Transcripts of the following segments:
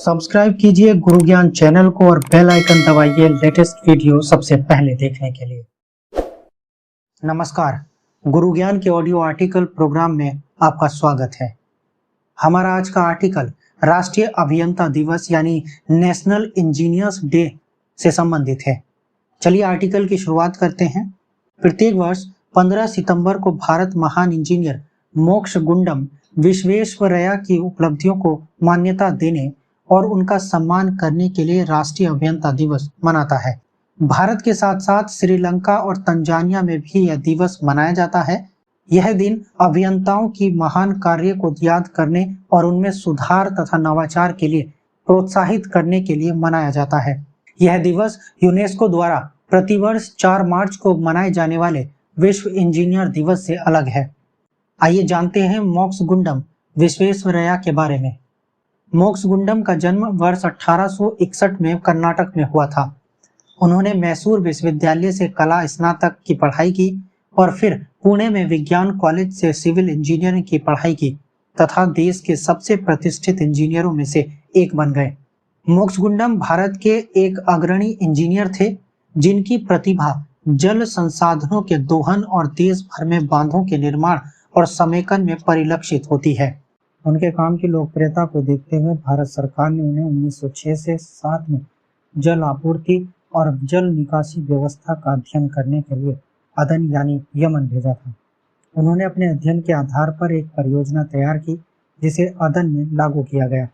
Subscribe कीजिए गुरु ज्ञान channel को और बेल आइकन दबाइए लेटेस्ट वीडियो सबसे पहले देखने के लिए। नमस्कार, गुरु ज्ञान के ऑडियो आर्टिकल प्रोग्राम में आपका स्वागत है। हमारा आज का आर्टिकल राष्ट्रीय अभियंता दिवस यानी नेशनल इंजीनियर्स डे से संबंधित है। चलिए आर्टिकल की शुरुआत करते हैं। प्रत्येक वर्ष 15 सितंबर को भारत महान इंजीनियर मोक्षगुंडम विश्वेश्वरैया की उपलब्धियों को मान्यता देने और उनका सम्मान करने के लिए राष्ट्रीय अभियंता दिवस मनाता है। भारत के साथ साथ श्रीलंका और तंजानिया में भी यह दिवस मनाया जाता है। यह दिन अभियंताओं की महान कार्य को याद करने और उनमें सुधार तथा नवाचार के लिए प्रोत्साहित करने के लिए मनाया जाता है। यह दिवस यूनेस्को द्वारा प्रतिवर्ष 4 मार्च को मनाए जाने वाले विश्व इंजीनियर दिवस से अलग है। आइए जानते हैं मोक्षगुंडम विश्वेश्वरैया के बारे में। मोक्षगुंडम का जन्म वर्ष 1861 में कर्नाटक में हुआ था। उन्होंने मैसूर विश्वविद्यालय से कला स्नातक की पढ़ाई की और फिर पुणे में विज्ञान कॉलेज से सिविल इंजीनियरिंग की पढ़ाई की तथा देश के सबसे प्रतिष्ठित इंजीनियरों में से एक बन गए। मोक्षगुंडम भारत के एक अग्रणी इंजीनियर थे जिनकी प्रतिभा जल संसाधनों के दोहन और देश भर में बांधों के निर्माण और समेकन में परिलक्षित होती है। उनके काम की लोकप्रियता को देखते हुए भारत सरकार ने उन्हें 1906 से 7 में जल आपूर्ति और जल निकासी व्यवस्था का अध्ययन करने के लिए अदन यानी यमन भेजा था। उन्होंने अपने अध्ययन के आधार पर एक परियोजना तैयार की जिसे अदन में लागू किया गया।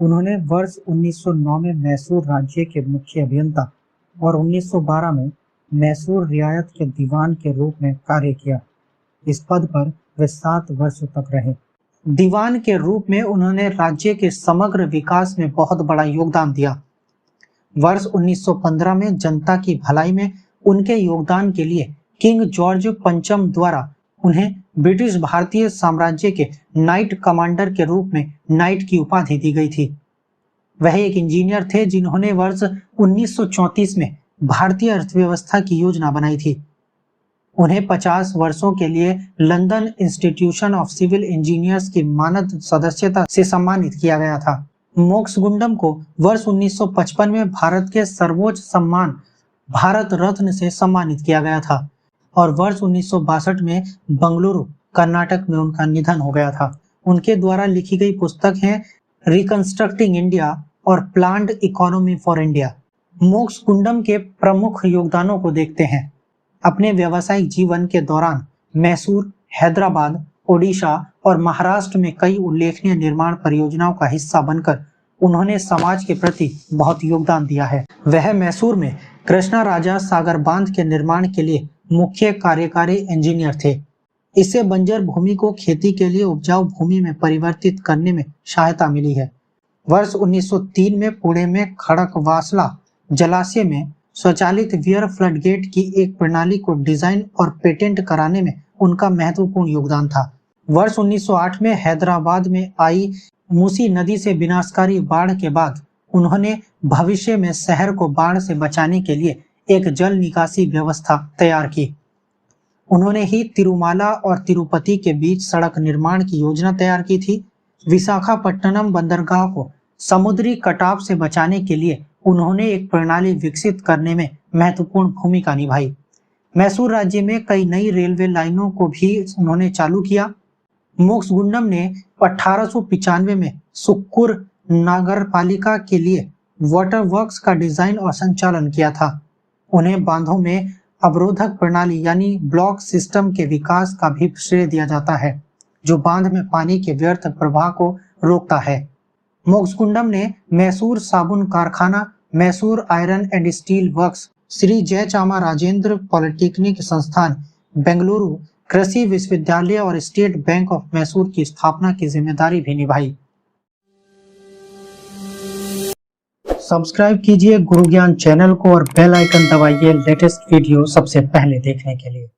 उन्होंने वर्ष 1909 में मैसूर राज्य के मुख्य अभियंता और 1912 में मैसूर रियायत के दीवान के रूप में कार्य किया। इस पद पर वे 7 वर्षों तक रहे। दीवान के रूप में उन्होंने राज्य के समग्र विकास में बहुत बड़ा योगदान दिया। वर्ष 1915 में जनता की भलाई में उनके योगदान के लिए किंग जॉर्ज पंचम द्वारा उन्हें ब्रिटिश भारतीय साम्राज्य के नाइट कमांडर के रूप में नाइट की उपाधि दी गई थी। वह एक इंजीनियर थे जिन्होंने वर्ष 1934 में भारतीय अर्थव्यवस्था की योजना बनाई थी। उन्हें 50 वर्षों के लिए London institution of civil engineers की मानद सदस्यता से सम्मानित किया गया था। मोक्षगुंडम को वर्ष 1955 में भारत के सर्वोच्च सम्मान भारत रत्न से सम्मानित किया गया था और वर्ष 1962 में बंगलुरु कर्नाटक में उनका निधन हो गया था। उनके द्वारा लिखी गई पुस्तक है रिकंस्ट्रक्टिंग इंडिया और planned economy for India. Mokshagundam के प्रमुख योगदानों को देखते हैं। अपने व्यावसायिक जीवन के दौरान मैसूर, हैदराबाद, ओडिशा और महाराष्ट्र में कई उल्लेखनीय निर्माण परियोजनाओं का हिस्सा बनकर उन्होंने समाज के प्रति बहुत योगदान दिया है। वह मैसूर में कृष्णा राजा सागर बांध के निर्माण के लिए मुख्य कार्यकारी इंजीनियर थे। इससे बंजर भूमि को खेती के लिए उपजाऊ भूमि में परिवर्तित करने में सहायता मिली है। वर्ष 1903 में पुणे में खड़कवासला जलाशय में स्वचालित वियर फ्लडगेट की एक प्रणाली को डिजाइन और पेटेंट कराने में उनका महत्वपूर्ण योगदान था। वर्ष 1908 में हैदराबाद में आई मूसी नदी से विनाशकारी बाढ़ के बाद उन्होंने भविष्य में शहर को बाढ़ से बचाने के लिए एक जल निकासी व्यवस्था तैयार की। उन्होंने ही तिरुमाला और तिरुपति के बीच सड़क निर्माण की योजना तैयार की थी। विशाखापट्टनम बंदरगाह को समुद्री कटाव से बचाने के लिए उन्होंने एक प्रणाली विकसित करने में महत्वपूर्ण भूमिका निभाई। मैसूर राज्य में कई नई रेलवे लाइनों को भी उन्होंने चालू किया। मोक्षगुंडम ने 1895 में सुक्कुर नगरपालिका के लिए वाटर वर्क्स का डिजाइन और संचालन किया था। उन्हें बांधों में अवरोधक प्रणाली यानी ब्लॉक सिस्टम के विकास का भी श्रेय दिया जाता है, जो बांध में पानी के व्यर्थ प्रवाह को रोकता है। मोक्षगुंडम ने मैसूर साबुन कारखाना, Mysore iron and steel works, Shri Jayachamarajendra polytechnic संस्थान, बेंगलुरु कृषि विश्वविद्यालय और स्टेट बैंक ऑफ मैसूर की स्थापना की जिम्मेदारी भी निभाई। सब्सक्राइब कीजिए गुरु ज्ञान चैनल को और बेल आइकन दबाइए लेटेस्ट वीडियो सबसे पहले देखने के लिए।